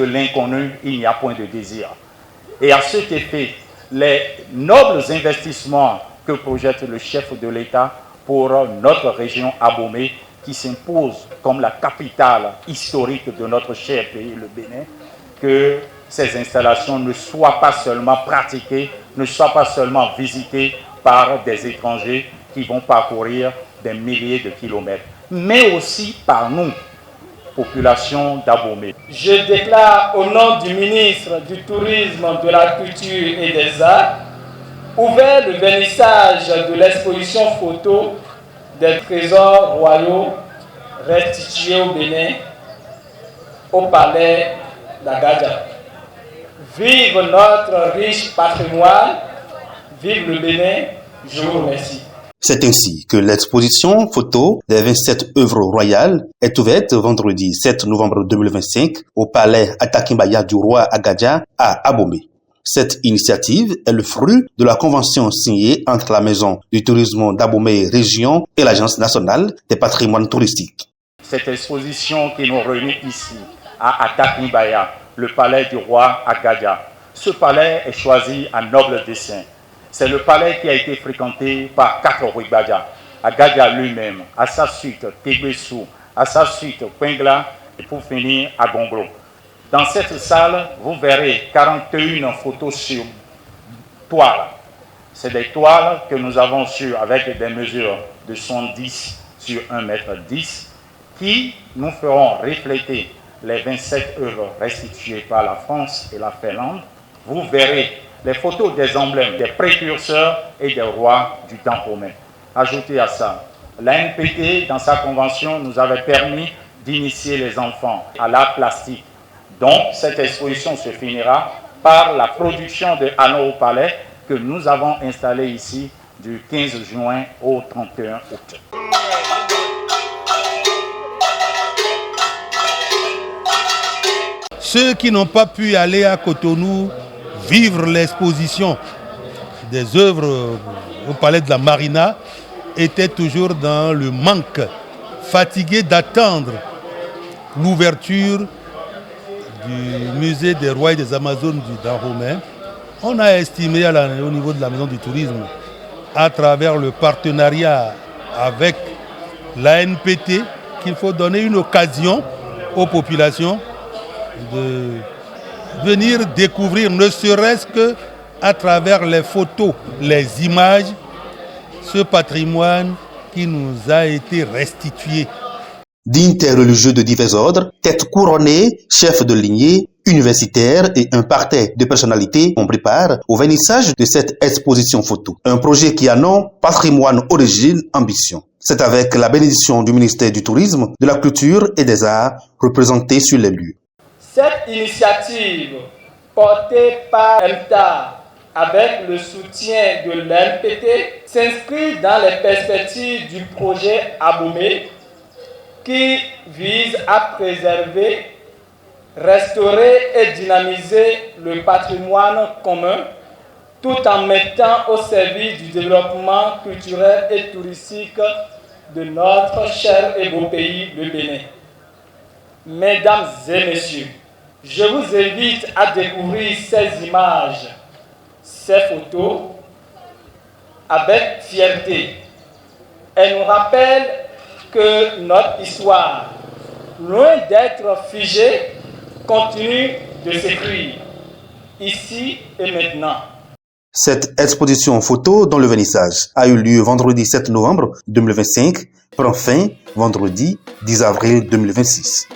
De l'inconnu, il n'y a point de désir. Et à cet effet, les nobles investissements que projette le chef de l'État pour notre région Abomey, qui s'impose comme la capitale historique de notre cher pays, le Bénin, que ces installations ne soient pas seulement pratiquées, ne soient pas seulement visitées par des étrangers qui vont parcourir des milliers de kilomètres, mais aussi par nous, population d'Abomey. Je déclare au nom du ministre du Tourisme, de la Culture et des Arts, ouvert le vernissage de l'exposition photo des trésors royaux restitués au Bénin, au palais d'Agadia. Vive notre riche patrimoine, vive le Bénin, je vous remercie. C'est ainsi que l'exposition photo des 27 œuvres royales est ouverte vendredi 7 novembre 2025 au palais Atakimbaya du roi Agadia à Abomey. Cette initiative est le fruit de la convention signée entre la Maison du tourisme d'Abomey Région et l'Agence nationale des patrimoines touristiques. Cette exposition qui nous réunit ici à Atakimbaya, le palais du roi Agadia. Ce palais est choisi à noble dessein. C'est le palais qui a été fréquenté par 4 Ouibadia. Agadia lui-même, à sa suite Tegbessou, à sa suite Pengla et pour finir à Gonglo. Dans cette salle, vous verrez 41 photos sur toile. C'est des toiles que nous avons sur avec des mesures de 70 sur 1,10 m qui nous feront refléter les 27 œuvres restituées par la France et la Finlande. Vous verrez les photos des emblèmes, des précurseurs et des rois du temps romain. Ajoutez à ça, l'ANPT, dans sa convention, nous avait permis d'initier les enfants à l'art plastique. Donc, cette exposition se finira par la production de Anneaux au Palais que nous avons installé ici du 15 juin au 31 août. Ceux qui n'ont pas pu aller à Cotonou vivre l'exposition des œuvres au Palais de la Marina étaient toujours dans le manque, fatigués d'attendre l'ouverture du musée des rois et des Amazones du Dahomey. On a estimé au niveau de la Maison du Tourisme, à travers le partenariat avec l'ANPT, qu'il faut donner une occasion aux populations de venir découvrir, ne serait-ce qu'à travers les photos, les images, ce patrimoine qui nous a été restitué. D'interreligieux de divers ordres, têtes couronnées, chefs de lignée, universitaires et un parterre de personnalités ont pris part au vernissage de cette exposition photo. Un projet qui a nom Patrimoine Origine Ambition. C'est avec la bénédiction du ministère du Tourisme, de la Culture et des Arts représenté sur les lieux. Cette initiative portée par MTA avec le soutien de l'ANPT s'inscrit dans les perspectives du projet Abomey qui vise à préserver, restaurer et dynamiser le patrimoine commun tout en mettant au service du développement culturel et touristique de notre cher et beau pays, le Bénin. Mesdames et messieurs, je vous invite à découvrir ces images, ces photos avec fierté. Elles nous rappellent que notre histoire, loin d'être figée, continue de s'écrire, ici et maintenant. Cette exposition photo dont le vernissage a eu lieu vendredi 7 novembre 2025 prend fin vendredi 10 avril 2026.